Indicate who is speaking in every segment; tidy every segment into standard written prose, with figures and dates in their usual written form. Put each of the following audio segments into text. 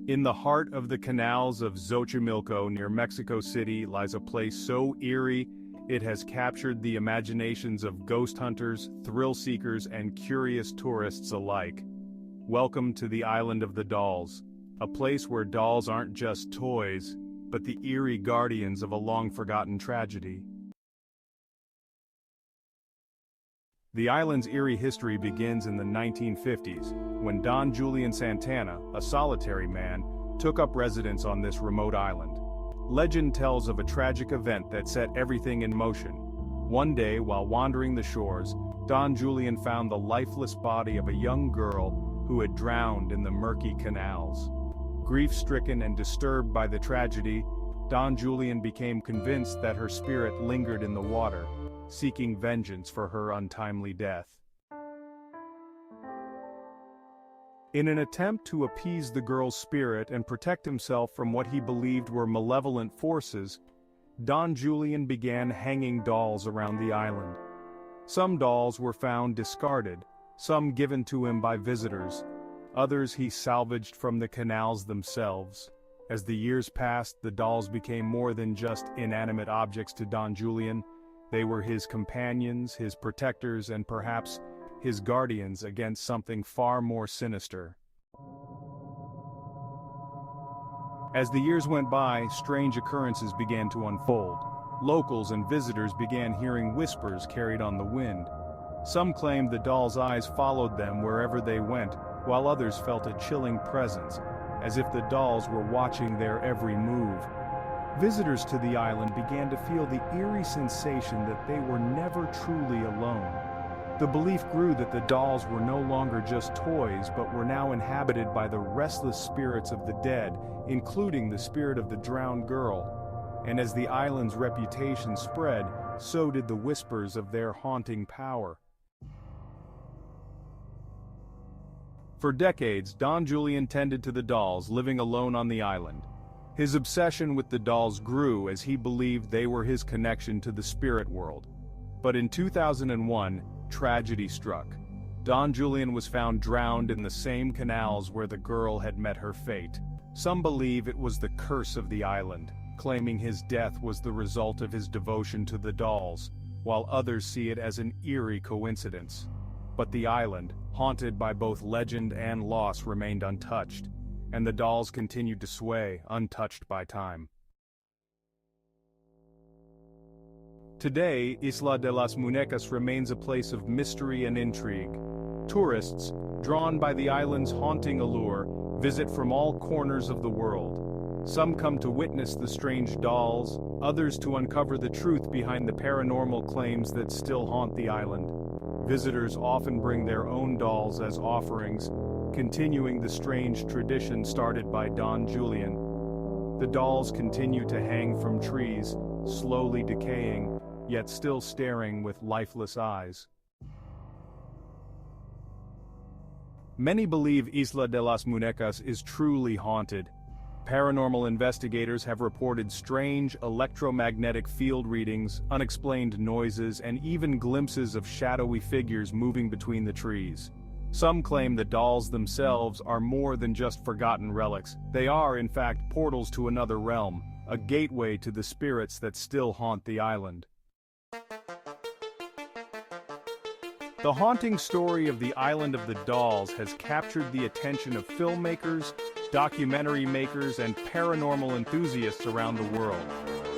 Speaker 1: In the heart of the canals of Xochimilco near Mexico City lies a place so eerie it has captured the imaginations of ghost hunters, thrill seekers, and curious tourists alike. Welcome to the Island of the Dolls, a place where dolls aren't just toys, but the eerie guardians of a long-forgotten tragedy. The island's eerie history begins in the 1950s, when Don Julian Santana, a solitary man, took up residence on this remote island. Legend tells of a tragic event that set everything in motion. One day, while wandering the shores, Don Julian found the lifeless body of a young girl who had drowned in the murky canals. Grief-stricken and disturbed by the tragedy, Don Julian became convinced that her spirit lingered in the water, seeking vengeance for her untimely death. In an attempt to appease the girl's spirit and protect himself from what he believed were malevolent forces, Don Julian began hanging dolls around the island. Some dolls were found discarded, some given to him by visitors, others he salvaged from the canals themselves. As the years passed, the dolls became more than just inanimate objects to Don Julian. They were his companions, his protectors, and perhaps his guardians against something far more sinister. As the years went by, strange occurrences began to unfold. Locals and visitors began hearing whispers carried on the wind. Some claimed the dolls' eyes followed them wherever they went, while others felt a chilling presence, as if the dolls were watching their every move. Visitors to the island began to feel the eerie sensation that they were never truly alone. The belief grew that the dolls were no longer just toys but were now inhabited by the restless spirits of the dead, including the spirit of the drowned girl. And as the island's reputation spread, so did the whispers of their haunting power. For decades, Don Julian tended to the dolls, living alone on the island. His obsession with the dolls grew as he believed they were his connection to the spirit world. But in 2001, tragedy struck. Don Julian was found drowned in the same canals where the girl had met her fate. Some believe it was the curse of the island, claiming his death was the result of his devotion to the dolls, while others see it as an eerie coincidence. But the island, haunted by both legend and loss, remained untouched, and the dolls continued to sway, untouched by time. Today, Isla de las Muñecas remains a place of mystery and intrigue. Tourists, drawn by the island's haunting allure, visit from all corners of the world. Some come to witness the strange dolls, others to uncover the truth behind the paranormal claims that still haunt the island. Visitors often bring their own dolls as offerings, continuing the strange tradition started by Don Julian. The dolls continue to hang from trees, slowly decaying, yet still staring with lifeless eyes. Many believe Isla de las Muñecas is truly haunted. Paranormal investigators have reported strange electromagnetic field readings, unexplained noises, and even glimpses of shadowy figures moving between the trees. Some claim the dolls themselves are more than just forgotten relics. They are, in fact, portals to another realm, a gateway to the spirits that still haunt the island. The haunting story of the Island of the Dolls has captured the attention of filmmakers, documentary makers, and paranormal enthusiasts around the world.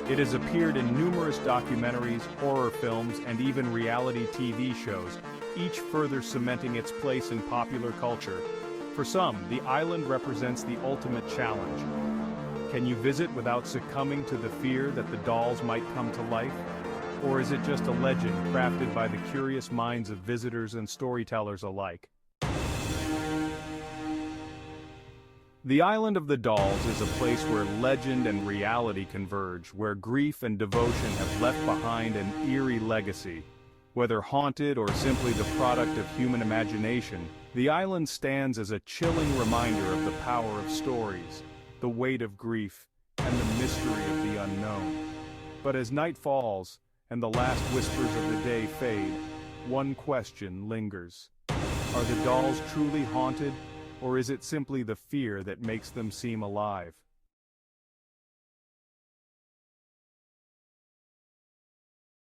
Speaker 1: It has appeared in numerous documentaries, horror films, and even reality TV shows, each further cementing its place in popular culture. For some, the island represents the ultimate challenge. Can you visit without succumbing to the fear that the dolls might come to life? Or is it just a legend crafted by the curious minds of visitors and storytellers alike? The Island of the Dolls is a place where legend and reality converge, where grief and devotion have left behind an eerie legacy. Whether haunted or simply the product of human imagination, the island stands as a chilling reminder of the power of stories, the weight of grief, and the mystery of the unknown. But as night falls, and the last whispers of the day fade, one question lingers. Are the dolls truly haunted, Or is it simply the fear that makes them seem alive?